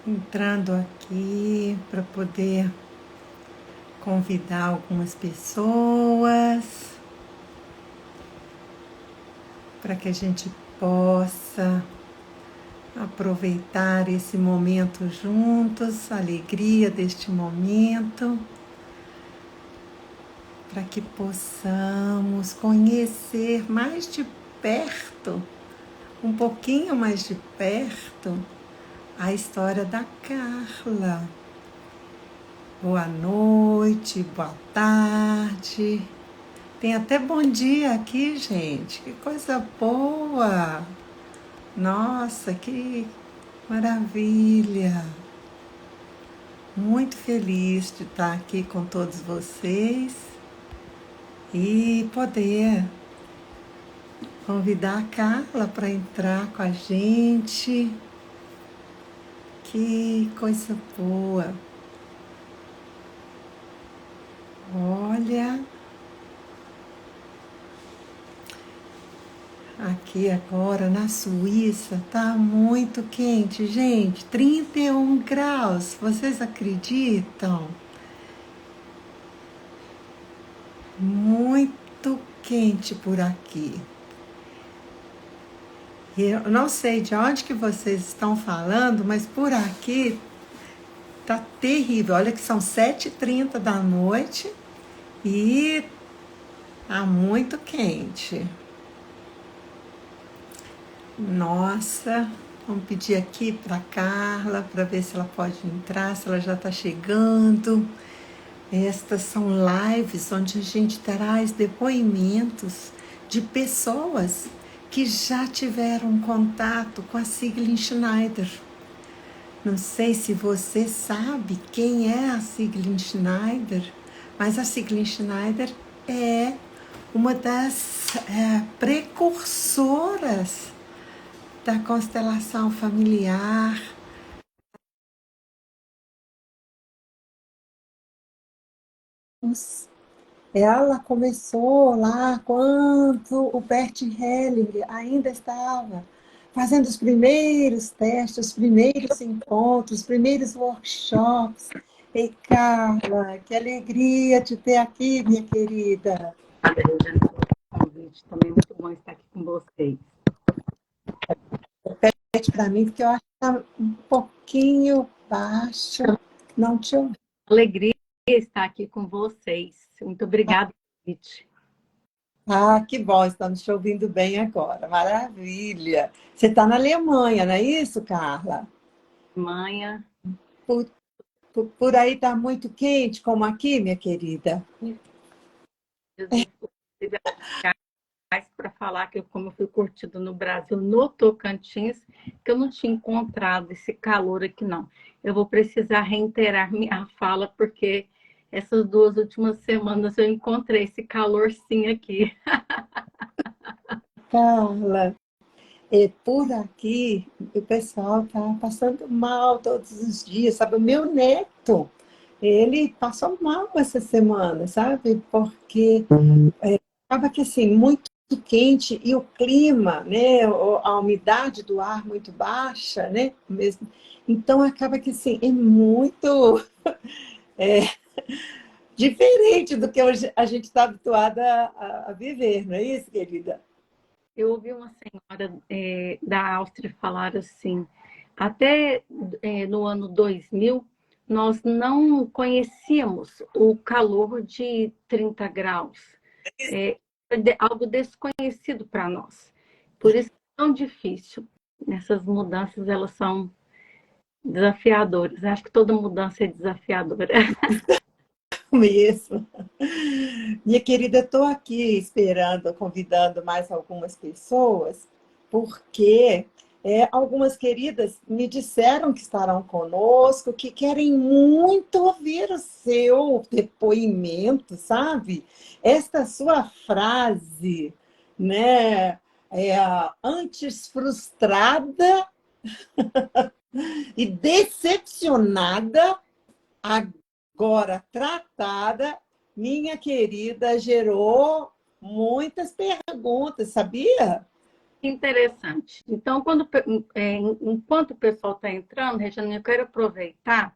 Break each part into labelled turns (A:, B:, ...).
A: entrando aqui para poder convidar algumas pessoas para que a gente possa aproveitar esse momento juntos, a alegria deste momento, para que possamos conhecer mais de perto, um pouquinho mais de perto, a história da Carla. Boa noite, boa tarde. Tem até bom dia aqui, gente. Que coisa boa! Nossa, que maravilha! Muito feliz de estar aqui com todos vocês e poder convidar a Carla para entrar com a gente. Que coisa boa! Olha, aqui agora na Suíça tá muito quente, gente. 31 graus. Vocês acreditam? Muito quente por aqui. Eu não sei de onde que vocês estão falando, mas por aqui tá terrível. Olha que são 7h30 da noite e tá muito quente. Nossa, vamos pedir aqui para Carla para ver se ela pode entrar, se ela já está chegando. Estas são lives onde a gente traz depoimentos de pessoas que já tiveram contato com a Siglin Schneider. Não sei se você sabe quem é a Siglin Schneider, mas a Siglin Schneider é uma das precursoras da constelação familiar. Ela começou lá quando o Bert Hellinger ainda estava fazendo os primeiros testes, os primeiros encontros, os primeiros workshops. Ei, Carla, que alegria te ter aqui, minha querida.
B: Obrigada, pelo convite. Também é muito bom estar aqui com vocês.
A: Repete para mim, porque eu acho que está um pouquinho baixo. Não te ouvi.
B: Alegria estar aqui com vocês. Muito obrigada pelo convite.
A: Ah, que bom, estamos te ouvindo bem agora. Maravilha. Você está na Alemanha, não é isso, Carla?
B: Manhã,
A: Por, por aí está muito quente, como aqui, minha querida?
B: inclusive, para falar que como eu fui curtido no Brasil, no Tocantins, que eu não tinha encontrado esse calor aqui, não. Eu vou precisar reiterar minha fala, porque essas 2 últimas semanas eu encontrei esse calor sim aqui.
A: Carla, por aqui o pessoal está passando mal todos os dias, sabe? O meu neto, ele passou mal essa semana, sabe? Porque acaba que assim, muito quente e o clima, né? A umidade do ar muito baixa, né? Mesmo. Então acaba que assim, é muito diferente do que a gente está habituada a viver, não é isso, querida?
B: Eu ouvi uma senhora da Áustria falar assim, até no ano 2000, nós não conhecíamos o calor de 30 graus. É algo desconhecido para nós. Por isso é tão difícil. Essas mudanças, elas são desafiadoras. Acho que toda mudança é desafiadora.
A: Mesmo. Minha querida, estou aqui esperando, convidando mais algumas pessoas, porque algumas queridas me disseram que estarão conosco, que querem muito ouvir o seu depoimento, sabe? Esta sua frase, né? Antes frustrada e decepcionada, agora tratada, minha querida, gerou muitas perguntas, sabia?
B: interessante. Então, enquanto o pessoal está entrando, Regiane, eu quero aproveitar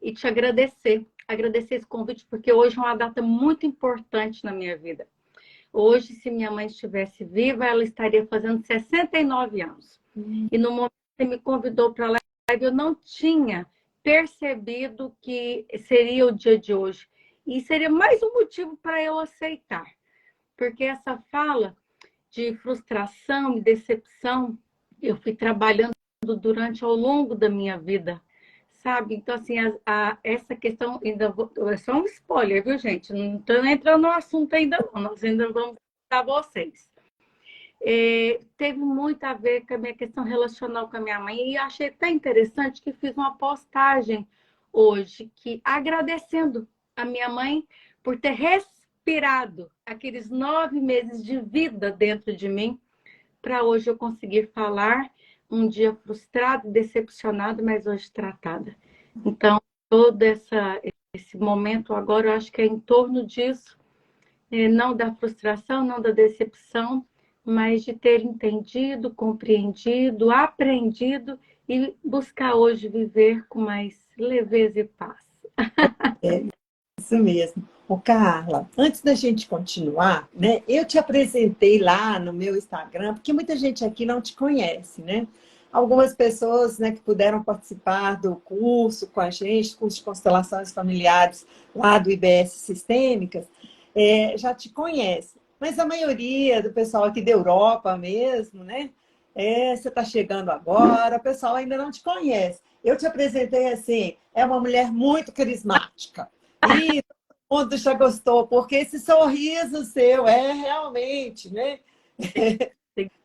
B: e te agradecer. Agradecer esse convite, porque hoje é uma data muito importante na minha vida. Hoje, se minha mãe estivesse viva, ela estaria fazendo 69 anos. E no momento que você me convidou para a live, eu não tinha percebido que seria o dia de hoje. E seria mais um motivo para eu aceitar. Porque essa fala de frustração e decepção, eu fui trabalhando durante ao longo da minha vida, sabe? Então, assim, essa questão, é só um spoiler, viu, gente? Não estou entrando no assunto ainda não, nós ainda vamos dar vocês. Teve muito a ver com a minha questão relacional com a minha mãe, e achei até interessante que fiz uma postagem hoje, agradecendo a minha mãe por ter respirado aqueles 9 meses de vida dentro de mim, para hoje eu conseguir falar, um dia frustrado, decepcionado, mas hoje tratada. Então, todo esse momento agora, eu acho que é em torno disso, não da frustração, não da decepção, mas de ter entendido, compreendido, aprendido e buscar hoje viver com mais leveza e paz.
A: É isso mesmo. Ô, Carla, antes da gente continuar, né, eu te apresentei lá no meu Instagram, porque muita gente aqui não te conhece, né? Algumas pessoas, né, que puderam participar do curso com a gente, curso de constelações familiares lá do IBS Sistêmicas, já te conhece. Mas a maioria do pessoal aqui da Europa mesmo, né? Você está chegando agora, o pessoal ainda não te conhece. Eu te apresentei assim, é uma mulher muito carismática. E todo mundo já gostou, porque esse sorriso seu é realmente, né?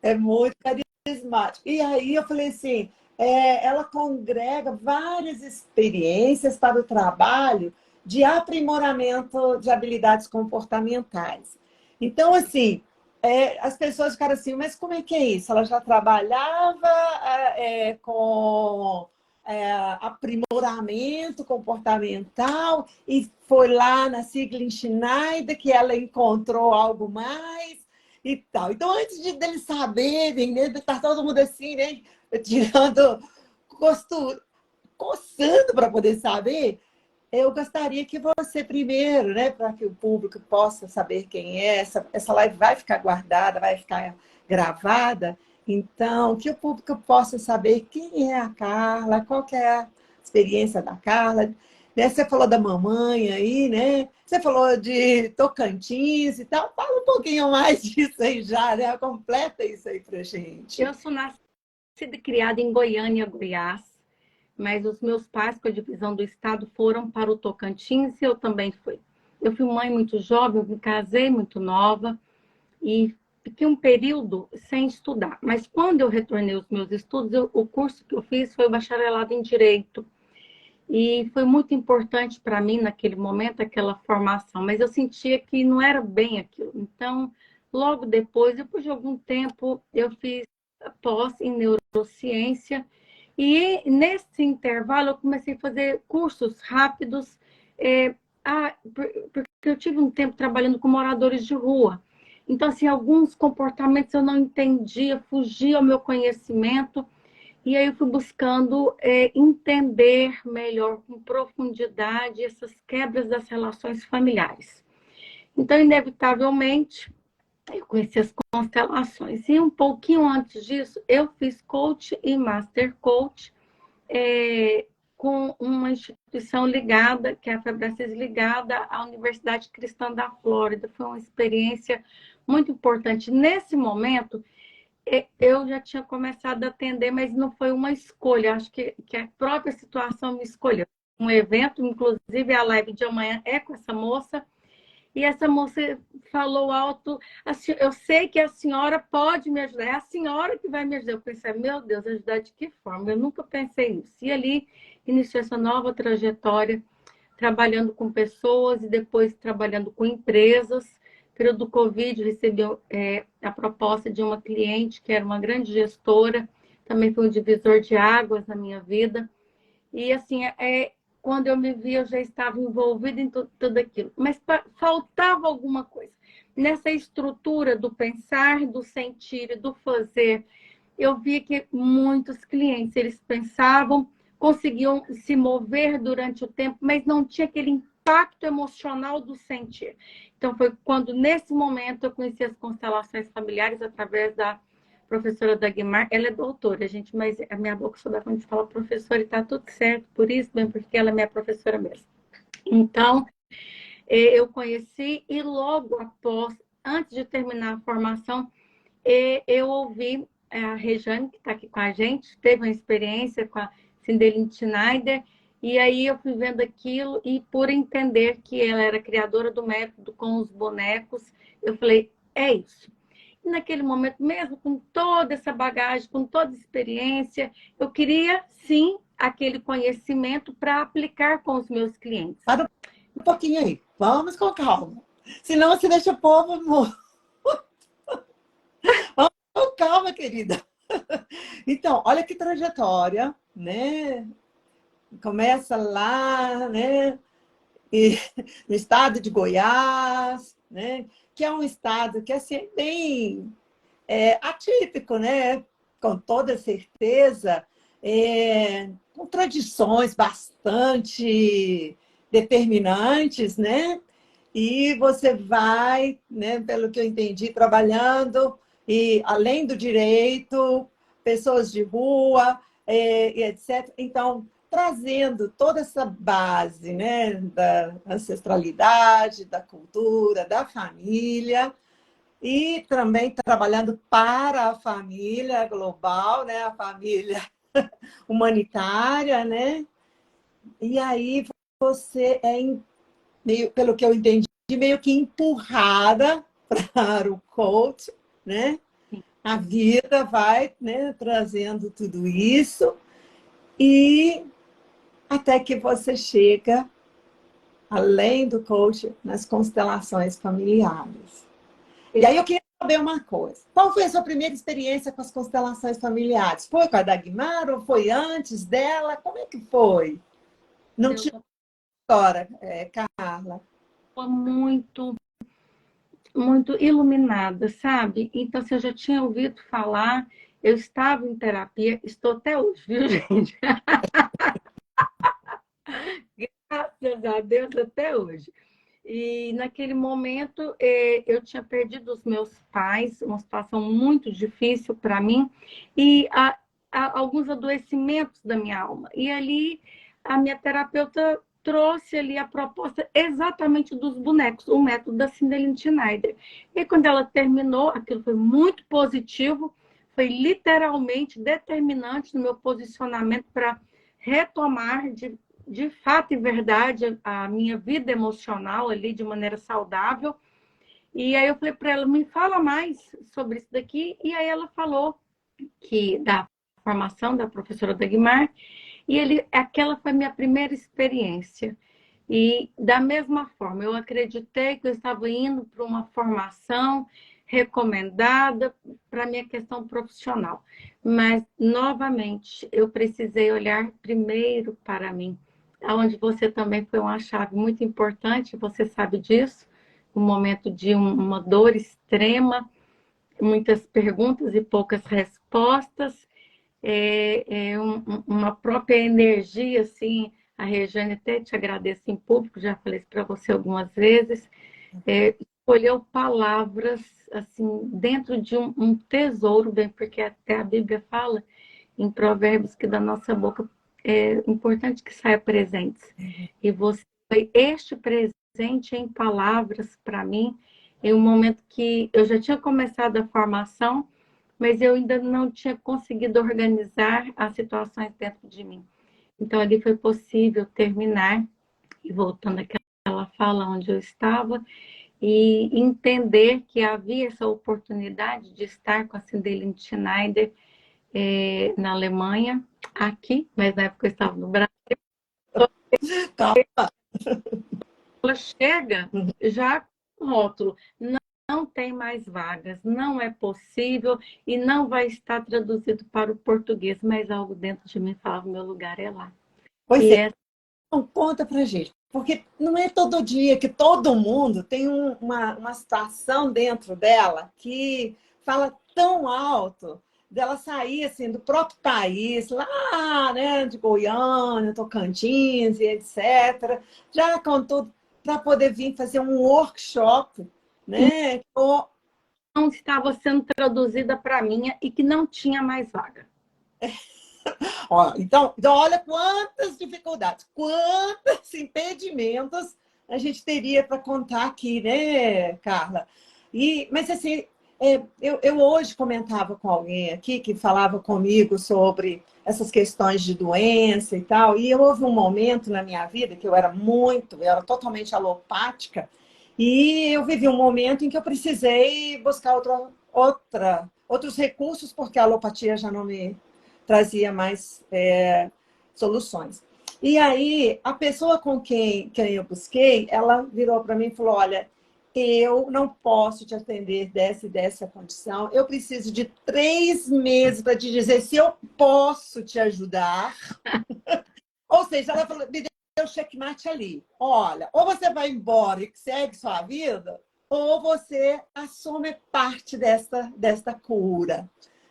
A: É muito carismático. E aí eu falei assim, ela congrega várias experiências para o trabalho de aprimoramento de habilidades comportamentais. Então, assim, as pessoas ficaram assim, mas como é que é isso? Ela já trabalhava com aprimoramento comportamental e foi lá na Sigmund Schneider que ela encontrou algo mais e tal. Então, antes deles saberem, né, de estar todo mundo assim, né, tirando costura, coçando para poder saber, eu gostaria que você primeiro, né, para que o público possa saber quem é, essa live vai ficar guardada, vai ficar gravada, então, que o público possa saber quem é a Carla, qual que é a experiência da Carla. Né? Você falou da mamãe aí, né? Você falou de Tocantins e tal. Fala um pouquinho mais disso aí já, né? Completa isso aí pra gente.
B: Eu sou nascida e criada em Goiânia, Goiás, mas os meus pais, com a divisão do estado, foram para o Tocantins e eu também fui. Eu fui mãe muito jovem, eu me casei muito nova e fiquei um período sem estudar. Mas quando eu retornei aos meus estudos, o curso que eu fiz foi o bacharelado em Direito. E foi muito importante para mim naquele momento, aquela formação. Mas eu sentia que não era bem aquilo. Então, logo depois de algum tempo, eu fiz pós em neurociência. E nesse intervalo, eu comecei a fazer cursos rápidos, porque eu tive um tempo trabalhando com moradores de rua. Então, assim, alguns comportamentos eu não entendia, fugia ao meu conhecimento, e aí eu fui buscando entender melhor, com profundidade, essas quebras das relações familiares. Então, inevitavelmente, eu conheci as constelações. E um pouquinho antes disso, eu fiz coach e master coach com uma instituição ligada, que é a Febracis, ligada à Universidade Cristã da Flórida. Foi uma experiência muito importante. Nesse momento, eu já tinha começado a atender, mas não foi uma escolha. Acho que a própria situação me escolheu. Um evento, inclusive a live de amanhã é com essa moça, e essa moça falou alto, eu sei que a senhora pode me ajudar, é a senhora que vai me ajudar. Eu pensei, meu Deus, ajudar de que forma? Eu nunca pensei nisso. E ali iniciou essa nova trajetória, trabalhando com pessoas e depois trabalhando com empresas. No período do Covid, recebi a proposta de uma cliente que era uma grande gestora, também foi um divisor de águas na minha vida. E assim, quando eu me vi, eu já estava envolvida em tudo aquilo. Mas faltava alguma coisa. nessa estrutura do pensar, do sentir e do fazer, eu vi que muitos clientes, eles pensavam, conseguiam se mover durante o tempo, mas não tinha aquele impacto emocional do sentir. Então, foi quando, nesse momento, eu conheci as constelações familiares através da professora Dagmar. Ela é doutora, gente, mas a minha boca só dá quando a gente fala professora e tá tudo certo, por isso, bem, porque ela é minha professora mesmo. Então, eu conheci e logo após, antes de terminar a formação, eu ouvi a Rejane, que está aqui com a gente, teve uma experiência com a Cinderine Schneider, e aí eu fui vendo aquilo e por entender que ela era criadora do método com os bonecos, eu falei, é isso. E naquele momento, mesmo com toda essa bagagem, com toda a experiência, eu queria, sim, aquele conhecimento para aplicar com os meus clientes.
A: Para um pouquinho aí. Vamos com calma. Senão você deixa o povo morrer. Vamos com calma, querida. Então, olha que trajetória, né? Começa lá, né? E, no estado de Goiás, né? Que é um estado que assim, é bem atípico, né? Com toda certeza, com tradições bastante determinantes, né? E você vai, né, pelo que eu entendi, trabalhando, e além do direito, pessoas de rua, e etc. Então, trazendo toda essa base, né, da ancestralidade, da cultura, da família, e também trabalhando para a família global, né, a família humanitária, né? E aí você meio, pelo que eu entendi, meio que empurrada para o coach, né? A vida vai, né, trazendo tudo isso e até que você chega, além do coach, nas constelações familiares. E aí eu queria saber uma coisa. Qual foi a sua primeira experiência com as constelações familiares? Foi com a Dagmar ou foi antes dela? Como é que foi? Não tinha história, Carla.
B: Foi muito iluminada, sabe? Então, se eu já tinha ouvido falar, eu estava em terapia, estou até hoje, viu, gente? Graças a Deus, até hoje. E naquele momento eu tinha perdido os meus pais, uma situação muito difícil para mim, e alguns adoecimentos da minha alma. E ali a minha terapeuta trouxe ali a proposta exatamente dos bonecos, o método da Cinderine Schneider. E quando ela terminou, aquilo foi muito positivo, foi literalmente determinante no meu posicionamento para retomar de fato e verdade a minha vida emocional ali de maneira saudável. E aí eu falei para ela, me fala mais sobre isso daqui. E aí ela falou que da formação da professora Dagmar, e aquela foi a minha primeira experiência. E da mesma forma, eu acreditei que eu estava indo para uma formação recomendada para a minha questão profissional. Mas, novamente, eu precisei olhar primeiro para mim, onde você também foi uma chave muito importante, você sabe disso, um momento de uma dor extrema, muitas perguntas e poucas respostas, uma própria energia, assim, a Regiane até te agradeço em público, já falei isso para você algumas vezes, escolheu palavras, assim, dentro de um tesouro, bem, porque até a Bíblia fala em Provérbios que da nossa boca é importante que saia presentes. E você foi este presente em palavras para mim, em um momento que eu já tinha começado a formação, mas eu ainda não tinha conseguido organizar as situações dentro de mim. Então, ali foi possível terminar, e voltando àquela fala onde eu estava, e entender que havia essa oportunidade de estar com a Cinderine Schneider na Alemanha, aqui, mas na época eu estava no Brasil.
A: Calma.
B: Ela chega já com rótulo, não tem mais vagas, não é possível e não vai estar traduzido para o português, mas algo dentro de mim falava, meu lugar é lá.
A: Pois
B: E
A: é. Então, conta pra gente. Porque não é todo dia que todo mundo tem uma situação dentro dela que fala tão alto dela sair assim, do próprio país, lá, né, de Goiânia, Tocantins e etc. Já contou para poder vir fazer um workshop, né?
B: Não estava sendo traduzida para mim e que não tinha mais vaga.
A: Ó, então, olha quantas dificuldades, quantos impedimentos a gente teria para contar aqui, né, Carla? Mas, assim, eu hoje comentava com alguém aqui que falava comigo sobre essas questões de doença e tal, e houve um momento na minha vida que eu era totalmente alopática, e eu vivi um momento em que eu precisei buscar outros recursos, porque a alopatia já não me trazia mais soluções. E aí, a pessoa com quem eu busquei, ela virou para mim e falou, olha, eu não posso te atender dessa condição, eu preciso de 3 meses para te dizer se eu posso te ajudar. Ou seja, ela falou, me deu checkmate ali. Olha, ou você vai embora e segue sua vida, ou você assume parte desta cura.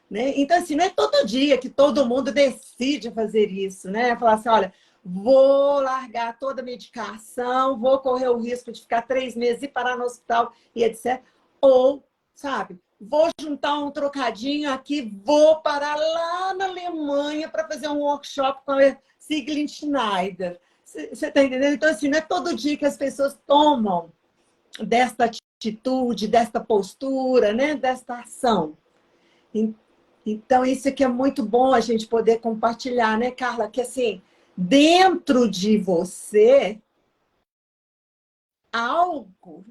A: Né? Então, assim, não é todo dia que todo mundo decide fazer isso, né? Falar assim, olha, vou largar toda a medicação, vou correr o risco de ficar 3 meses e parar no hospital e etc. Ou, sabe, vou juntar um trocadinho aqui, vou parar lá na Alemanha para fazer um workshop com a Siglin Schneider. Você está entendendo? Então, assim, não é todo dia que as pessoas tomam desta atitude, desta postura, né? Desta ação. Então, isso aqui é muito bom a gente poder compartilhar, né, Carla? Que, assim, dentro de você, algo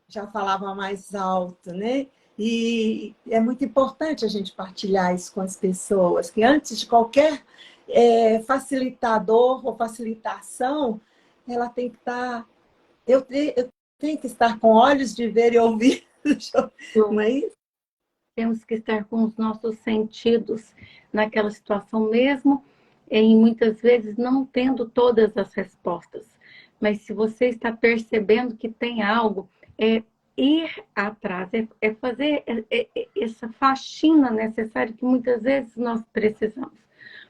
A: já falava mais alto, né? E é muito importante a gente partilhar isso com as pessoas, que antes de qualquer facilitador ou facilitação, ela tem que estar... Eu tenho que estar com olhos de ver e ouvir, não é isso?
B: Temos que estar com os nossos sentidos naquela situação, mesmo em muitas vezes não tendo todas as respostas. Mas se você está percebendo que tem algo, é ir atrás, é fazer essa faxina necessária que muitas vezes nós precisamos.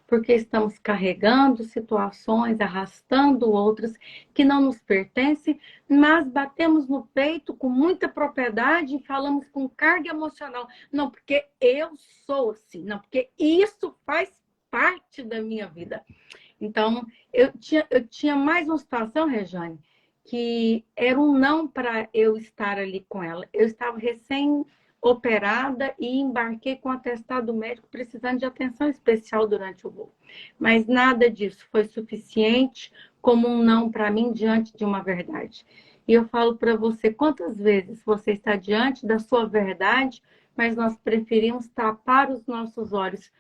B: Porque estamos carregando situações, arrastando outras que não nos pertencem, mas batemos no peito com muita propriedade e falamos com carga emocional. Não, porque eu sou assim, não, porque isso faz parte da minha vida. Então, eu tinha mais uma situação, Rejane, que era um não para eu estar ali com ela. Eu estava recém-operada e embarquei com atestado médico precisando de atenção especial durante o voo. Mas nada disso foi suficiente como um não para mim diante de uma verdade. E eu falo para você, quantas vezes você está diante da sua verdade, mas nós preferimos tapar os nossos olhos.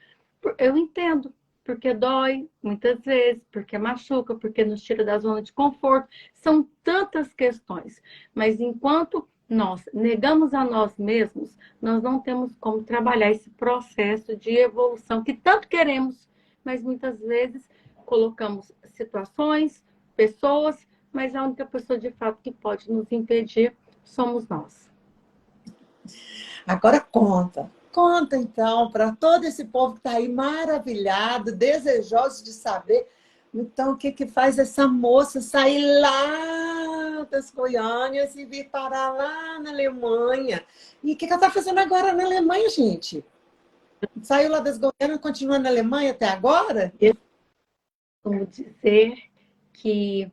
B: Eu entendo, porque dói muitas vezes, porque machuca, porque nos tira da zona de conforto. São tantas questões, mas enquanto nós negamos a nós mesmos, nós não temos como trabalhar esse processo de evolução que tanto queremos, mas muitas vezes colocamos situações, pessoas, mas a única pessoa de fato que pode nos impedir somos nós.
A: Agora conta. Conta, então, para todo esse povo que está aí maravilhado, desejoso de saber. Então, o que, que faz essa moça sair lá das Goiânias e vir parar lá na Alemanha? E o que, que ela está fazendo agora na Alemanha, gente? Saiu lá das Goiânias e continua na Alemanha até agora?
B: Eu costumo dizer que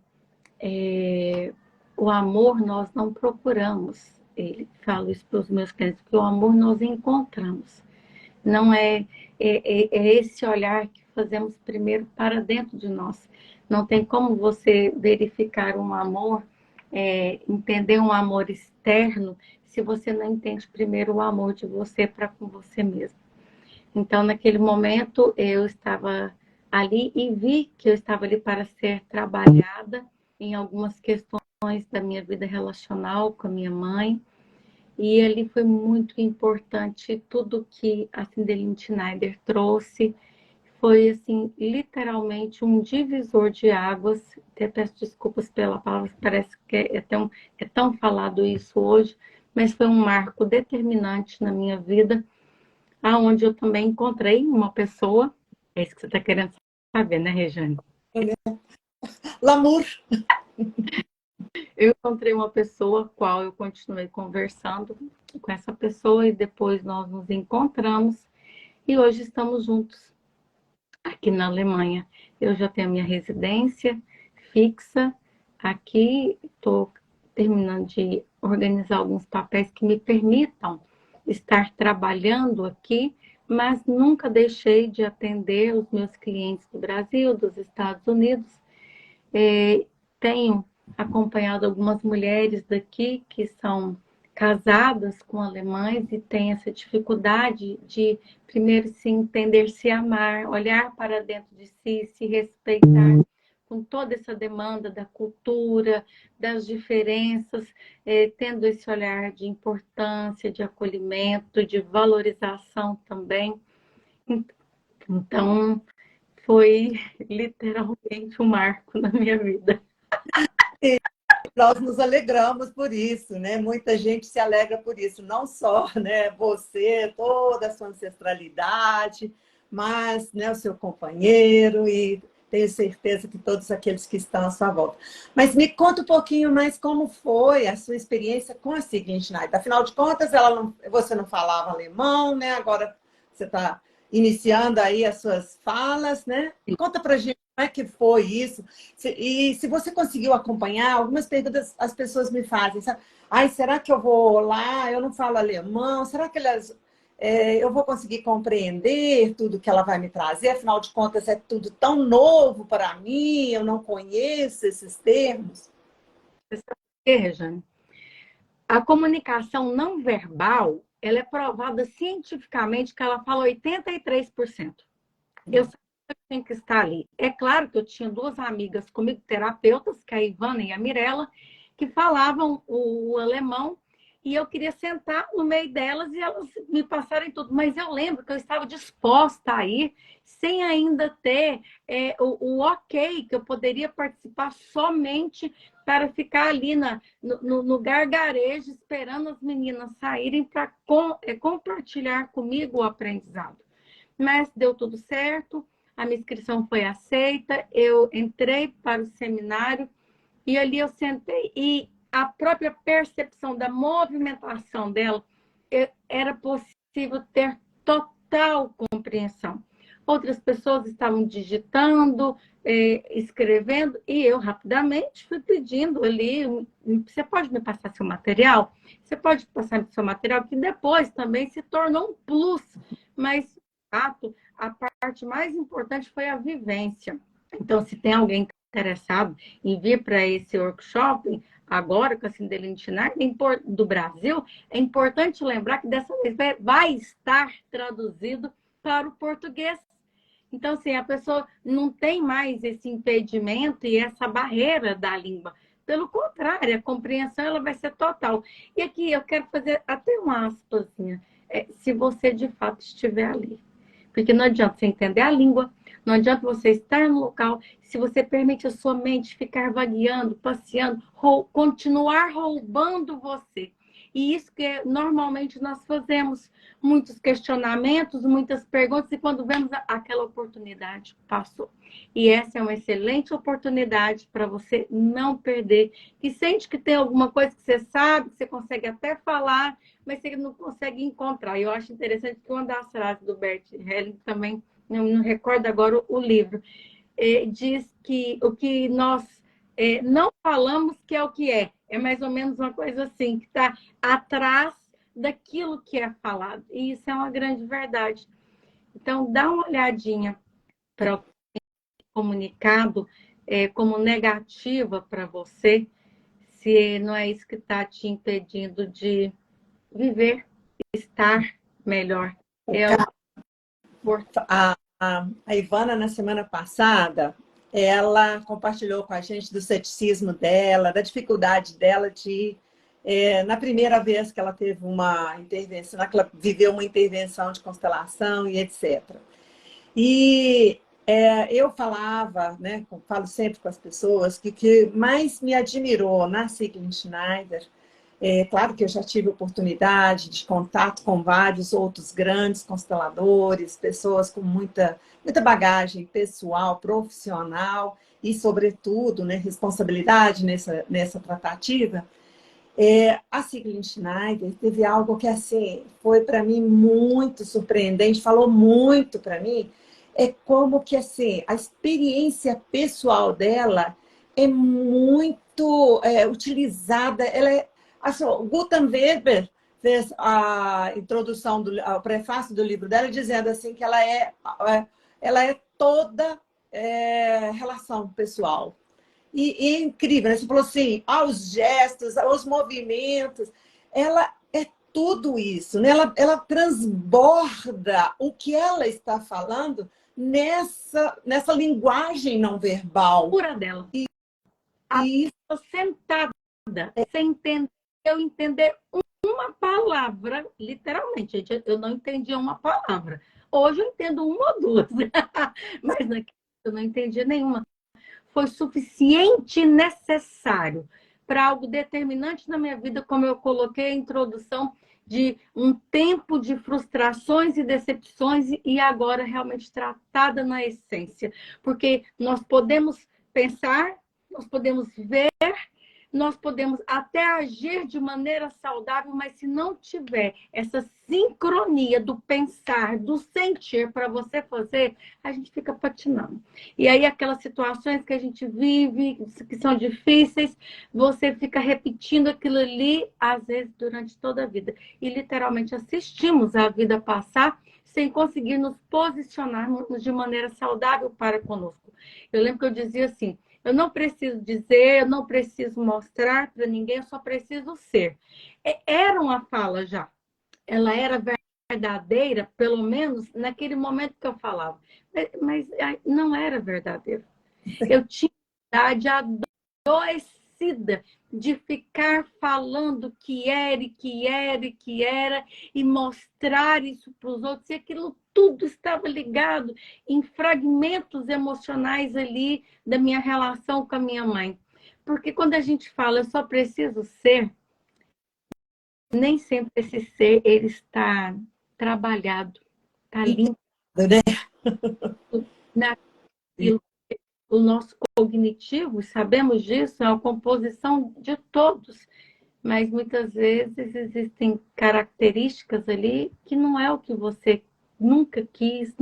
B: o amor nós não procuramos. Ele falo isso para os meus clientes, porque o amor nós encontramos. Não é esse olhar que fazemos primeiro para dentro de nós. Não tem como você verificar um amor, entender um amor externo, se você não entende primeiro o amor de você para com você mesmo. Então, naquele momento, eu estava ali e vi que eu estava ali para ser trabalhada em algumas questões da minha vida relacional com a minha mãe. E ali foi muito importante tudo que a Cinderine Schneider trouxe. foi, assim, literalmente um divisor de águas. Até peço desculpas pela palavra, parece que é tão falado isso hoje, mas foi um marco determinante na minha vida, aonde eu também encontrei uma pessoa, é isso que você está querendo saber, né, Rejane?
A: L'amour.
B: Eu encontrei uma pessoa, qual eu continuei conversando com essa pessoa, e depois nós nos encontramos, e hoje estamos juntos aqui na Alemanha. Eu já tenho a minha residência fixa aqui, estou terminando de organizar alguns papéis que me permitam estar trabalhando aqui, mas nunca deixei de atender os meus clientes do Brasil, dos Estados Unidos. Tenho acompanhado algumas mulheres daqui que são casadas com alemães e têm essa dificuldade de, primeiro, se entender, se amar, olhar para dentro de si, se respeitar, com toda essa demanda da cultura, das diferenças, tendo esse olhar de importância, de acolhimento, de valorização também. Então, foi literalmente um marco na minha vida.
A: Nós nos alegramos por isso, né? Muita gente se alegra por isso, não só, né, você, toda a sua ancestralidade, mas, né, o seu companheiro, e tenho certeza que todos aqueles que estão à sua volta. Mas me conta um pouquinho mais como foi a sua experiência com a Sigrid Schneider. Afinal de contas, você não falava alemão, né? Agora você está iniciando aí as suas falas, né? Conta pra gente como é que foi isso. E se você conseguiu acompanhar, algumas perguntas as pessoas me fazem, sabe? Ai, será que eu vou lá? Eu não falo alemão. Será que eu vou conseguir compreender tudo que ela vai me trazer? Afinal de contas, é tudo tão novo para mim, eu não conheço esses termos.
B: Você sabe o quê, Rejane? A comunicação não verbal, ela é provada cientificamente que ela fala 83%. Eu sabia que eu tinha que estar ali. É claro que eu tinha duas amigas comigo, terapeutas, que é a Ivana e a Mirella, que falavam o alemão, e eu queria sentar no meio delas e elas me passarem tudo. Mas eu lembro que eu estava disposta a ir, sem ainda ter o ok, que eu poderia participar somente para ficar ali no gargarejo, esperando as meninas saírem para compartilhar comigo o aprendizado. Mas deu tudo certo, a minha inscrição foi aceita, eu entrei para o seminário e ali eu sentei e a própria percepção da movimentação dela era possível ter total compreensão. Outras pessoas estavam digitando, escrevendo, e eu rapidamente fui pedindo ali, você pode me passar seu material? Você pode passar seu material, que depois também se tornou um plus, mas fato, a parte mais importante foi a vivência. Então, se tem alguém interessado em vir para esse workshop, agora com a Cinderine Schneider do Brasil, é importante lembrar que dessa vez vai estar traduzido para o português. Então, assim, a pessoa não tem mais esse impedimento e essa barreira da língua. Pelo contrário, a compreensão ela vai ser total. E aqui eu quero fazer até uma aspasinha, se você de fato estiver ali. Porque não adianta você entender a língua, não adianta você estar no local, se você permite a sua mente ficar vagueando, passeando, continuar roubando você. E isso que normalmente nós fazemos, muitos questionamentos, muitas perguntas, e quando vemos aquela oportunidade, passou. E essa é uma excelente oportunidade para você não perder. E sente que tem alguma coisa que você sabe, que você consegue até falar, mas você não consegue encontrar. Eu acho interessante que uma das frases do Bert Helling também, não recordo agora o livro, diz que o que nós não falamos que é o que é. É mais ou menos uma coisa assim, que está atrás daquilo que é falado. E isso é uma grande verdade. Então, dá uma olhadinha para o comunicado como negativa para você, se não é isso que está te impedindo de viver, estar melhor.
A: A Ivana, na semana passada, ela compartilhou com a gente do ceticismo dela, da dificuldade dela de, na primeira vez que ela teve uma intervenção, que ela viveu uma intervenção de constelação e etc. E eu falava, né, falo sempre com as pessoas, que o que mais me admirou na Sigrid Schneider, claro que eu já tive oportunidade de contato com vários outros grandes consteladores, pessoas com muita bagagem pessoal, profissional e, sobretudo, né, responsabilidade nessa tratativa. A Sigrid Schneider teve algo que assim, foi para mim muito surpreendente, falou muito para mim, como que assim, a experiência pessoal dela é muito utilizada. Assim, o Gutenberg Weber fez a introdução, o prefácio do livro dela, dizendo assim que ela é toda relação pessoal. E é incrível, né? Você falou assim, os gestos, os movimentos, ela é tudo isso, né? Ela transborda o que ela está falando nessa linguagem não verbal.
B: Pura dela.
A: E
B: Sentada, sem entender, eu entender uma palavra, literalmente, gente, eu não entendia uma palavra. Hoje eu entendo uma ou duas, mas naquele eu não entendia nenhuma. Foi suficiente e necessário para algo determinante na minha vida, como eu coloquei a introdução de um tempo de frustrações e decepções e agora realmente tratada na essência. Porque nós podemos pensar, nós podemos ver, nós podemos até agir de maneira saudável, mas se não tiver essa sincronia do pensar, do sentir para você fazer, a gente fica patinando. E aí aquelas situações que a gente vive, que são difíceis, você fica repetindo aquilo ali, às vezes, durante toda a vida. E literalmente assistimos a vida passar sem conseguir nos posicionarmos de maneira saudável para conosco. Eu lembro que eu dizia assim, eu não preciso dizer, eu não preciso mostrar para ninguém, eu só preciso ser. Era uma fala já. Ela era verdadeira, pelo menos naquele momento que eu falava. Mas não era verdadeira. Eu tinha idade adoecida de ficar falando que era, e que era, e que era, e mostrar isso para os outros, e aquilo tudo estava ligado em fragmentos emocionais ali da minha relação com a minha mãe. Porque quando a gente fala, eu só preciso ser, nem sempre esse ser ele está trabalhado, está limpo,
A: né?
B: naquilo. O nosso cognitivo, sabemos disso, é uma composição de todos, mas muitas vezes existem características ali que não é o que você nunca quis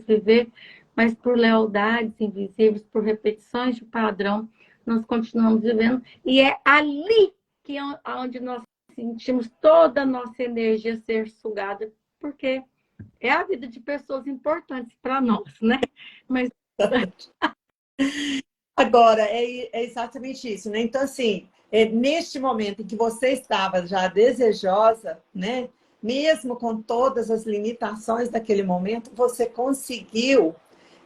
B: viver, mas por lealdades invisíveis, por repetições de padrão, nós continuamos vivendo. E é ali que é onde nós sentimos toda a nossa energia ser sugada, porque é a vida de pessoas importantes para nós, né? Mas
A: Agora, é exatamente isso, né? Então, assim, neste momento em que você estava já desejosa, né? Mesmo com todas as limitações daquele momento, você conseguiu,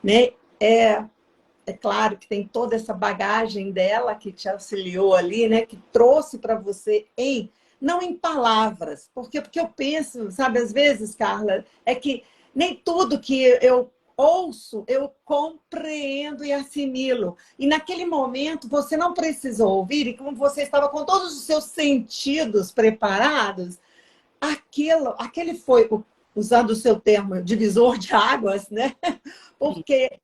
A: né? É claro que tem toda essa bagagem dela que te auxiliou ali, né? Que trouxe para você não em palavras, porque eu penso, sabe, às vezes, Carla, é que nem tudo que eu ouço, eu compreendo e assimilo. E naquele momento você não precisou ouvir, e como você estava com todos os seus sentidos preparados, aquele foi, usando o seu termo, divisor de águas, né? Porque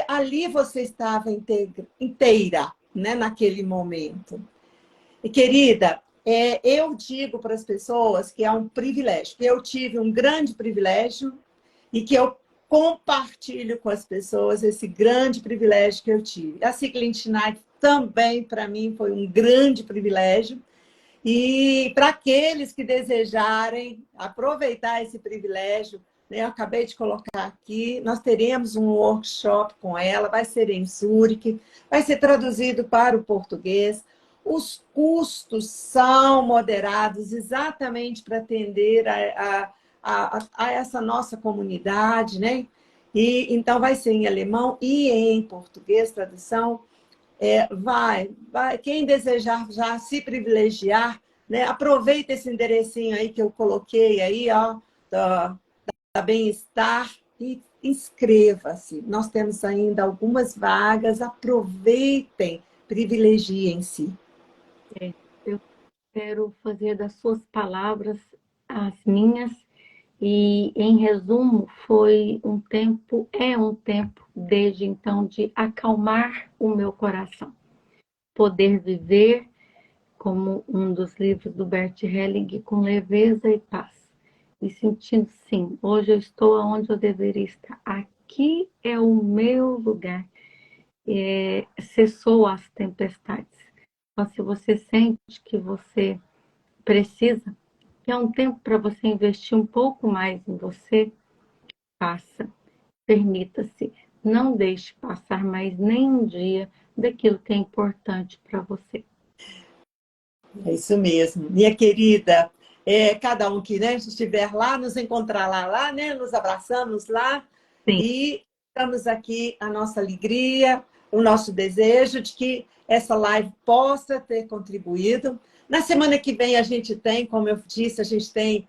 A: ali você estava inteira, né? Naquele momento. E, querida, eu digo para as pessoas que é um privilégio, que eu tive um grande privilégio e que eu compartilho com as pessoas esse grande privilégio que eu tive. A Sigrid Schneider também, para mim, foi um grande privilégio. E para aqueles que desejarem aproveitar esse privilégio, né, eu acabei de colocar aqui, nós teremos um workshop com ela, vai ser em Zurique, vai ser traduzido para o português. Os custos são moderados exatamente para atender a essa nossa comunidade, né? E então vai ser em alemão e em português, tradução. Vai. Quem desejar já se privilegiar, né? Aproveita esse enderecinho aí que eu coloquei aí, ó, da Bem-Estar, inscreva-se. Nós temos ainda algumas vagas, aproveitem, privilegiem-se.
B: Eu quero fazer das suas palavras as minhas e, em resumo, é um tempo desde então de acalmar o meu coração, poder viver como um dos livros do Bert Helling, com leveza e paz. E sentindo, sim, hoje eu estou onde eu deveria estar. Aqui é o meu lugar. Cessou as tempestades. Então, se você sente que você precisa, que é um tempo para você investir um pouco mais em você, faça. Permita-se. Não deixe passar mais nem um dia daquilo que é importante para você.
A: É isso mesmo. Minha querida, cada um que, né, estiver lá, nos encontrar lá, né, nos abraçamos lá.
B: Sim.
A: E estamos aqui a nossa alegria, o nosso desejo de que essa live possa ter contribuído. Na semana que vem a gente tem, como eu disse, a gente tem,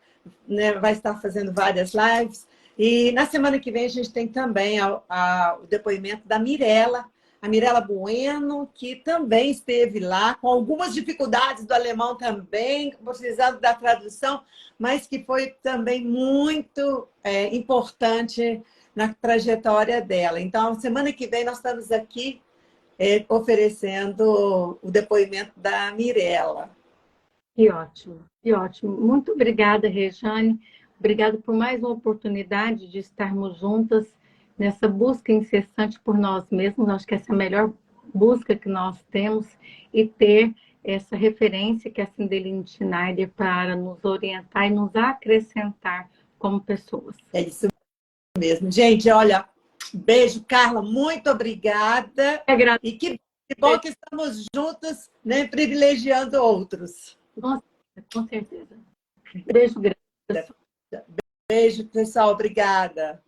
A: né, vai estar fazendo várias lives. E na semana que vem a gente tem também o depoimento da Mirella, a Mirella Bueno, que também esteve lá, com algumas dificuldades do alemão também, precisando da tradução, mas que foi também muito importante na trajetória dela. Então, semana que vem nós estamos aqui oferecendo o depoimento da Mirella.
B: Que ótimo, que ótimo. Muito obrigada, Rejane. Obrigada por mais uma oportunidade de estarmos juntas nessa busca incessante por nós mesmos. Acho que essa é a melhor busca que nós temos e ter essa referência que é a Cindeline Schneider para nos orientar e nos acrescentar como pessoas.
A: É isso mesmo. Gente, olha, beijo, Carla, muito obrigada. E que bom que estamos juntos, né, privilegiando outros.
B: Nossa, com certeza. Beijo grande.
A: Beijo, pessoal. Obrigada.